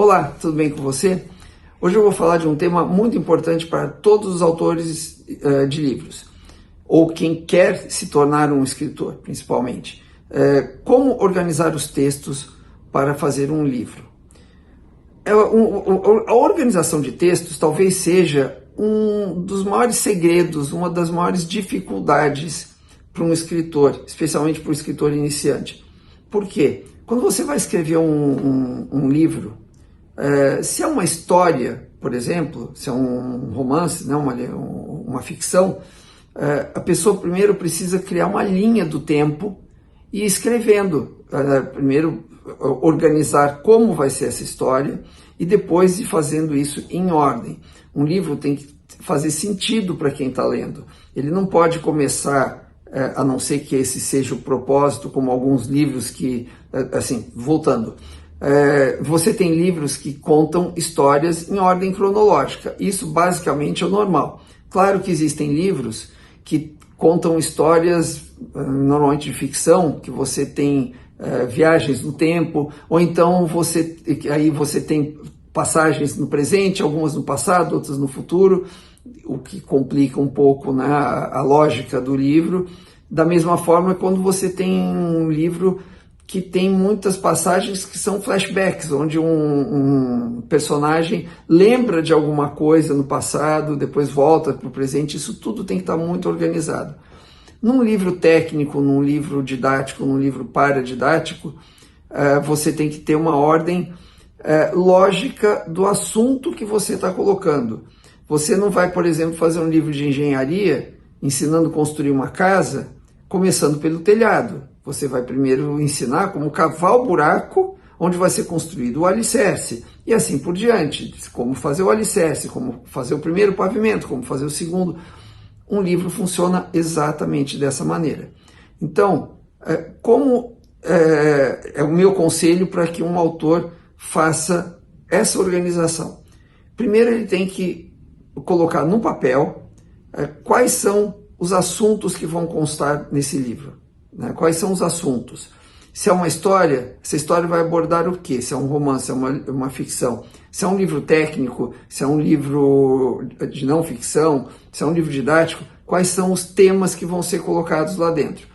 Olá, tudo bem com você? Hoje eu vou falar de um tema muito importante para todos os autores de livros, ou quem quer se tornar um escritor, principalmente. Como organizar os textos para fazer um livro? A organização de textos talvez seja um dos maiores segredos, uma das maiores dificuldades para um escritor, especialmente para um escritor iniciante. Por quê? Quando você vai escrever um livro, se é uma história, por exemplo, se é um romance, né, uma ficção, a pessoa primeiro precisa criar uma linha do tempo e ir escrevendo. Primeiro organizar como vai ser essa história e depois ir fazendo isso em ordem. Um livro tem que fazer sentido para quem está lendo. Ele não pode começar, a não ser que esse seja o propósito, como alguns livros que, assim, voltando, você tem livros que contam histórias em ordem cronológica. Isso basicamente é o normal. Claro que existem livros que contam histórias normalmente de ficção, que você tem viagens no tempo, ou então você tem passagens no presente, algumas no passado, outras no futuro, o que complica um pouco, né, a lógica do livro. Da mesma forma, quando você tem um livro que tem muitas passagens que são flashbacks, onde um personagem lembra de alguma coisa no passado, depois volta para o presente, isso tudo tem que estar muito organizado. Num livro técnico, num livro didático, num livro paradidático, você tem que ter uma ordem lógica do assunto que você está colocando. Você não vai, por exemplo, fazer um livro de engenharia ensinando a construir uma casa, começando pelo telhado. Você vai primeiro ensinar como cavar o buraco onde vai ser construído o alicerce, e assim por diante, como fazer o alicerce, como fazer o primeiro pavimento, como fazer o segundo. Um livro funciona exatamente dessa maneira. Então, como é o meu conselho para que um autor faça essa organização? Primeiro ele tem que colocar no papel quais são os assuntos que vão constar nesse livro. Né? Quais são os assuntos? Se é uma história, essa história vai abordar o quê? Se é um romance, se é uma ficção. Se é um livro técnico, se é um livro de não ficção, se é um livro didático, quais são os temas que vão ser colocados lá dentro?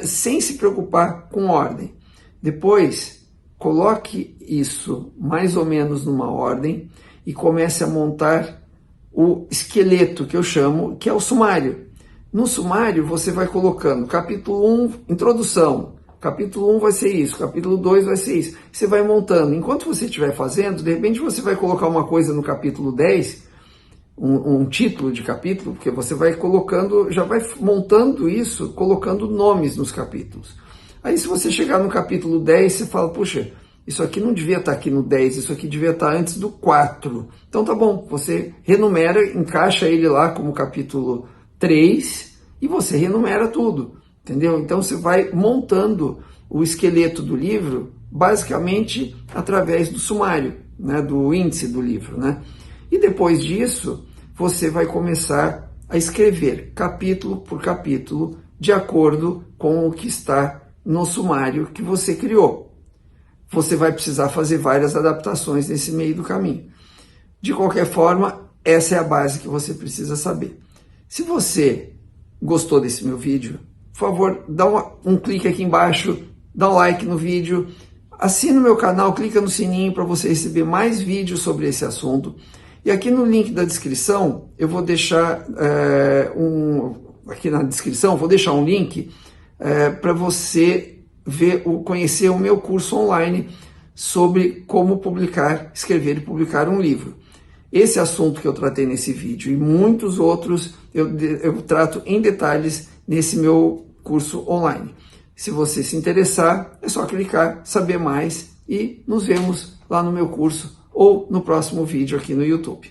Sem se preocupar com ordem. Depois, coloque isso mais ou menos numa ordem e comece a montar o esqueleto, que eu chamo, que é o sumário. No sumário, você vai colocando capítulo 1, introdução, capítulo 1 vai ser isso, capítulo 2 vai ser isso. Você vai montando. Enquanto você estiver fazendo, de repente você vai colocar uma coisa no capítulo 10, um título de capítulo, porque você vai colocando, já vai montando isso, colocando nomes nos capítulos. Aí se você chegar no capítulo 10, você fala, puxa, isso aqui não devia estar aqui no 10, isso aqui devia estar antes do 4. Então tá bom, você renumera, encaixa ele lá como capítulo 3 e você renumera tudo, entendeu? Então você vai montando o esqueleto do livro basicamente através do sumário, né, do índice do livro, né? E depois disso você vai começar a escrever capítulo por capítulo de acordo com o que está no sumário que você criou. Você vai precisar fazer várias adaptações nesse meio do caminho. De qualquer forma, essa é a base que você precisa saber. Se você gostou desse meu vídeo, por favor, dá um clique aqui embaixo, dá um like no vídeo, assina o meu canal, clica no sininho para você receber mais vídeos sobre esse assunto. E aqui no link da descrição, eu vou deixar aqui na descrição, vou deixar um link para você conhecer o meu curso online sobre como escrever e publicar um livro. Esse assunto que eu tratei nesse vídeo e muitos outros eu trato em detalhes nesse meu curso online. Se você se interessar, é só clicar, saber mais e nos vemos lá no meu curso ou no próximo vídeo aqui no YouTube.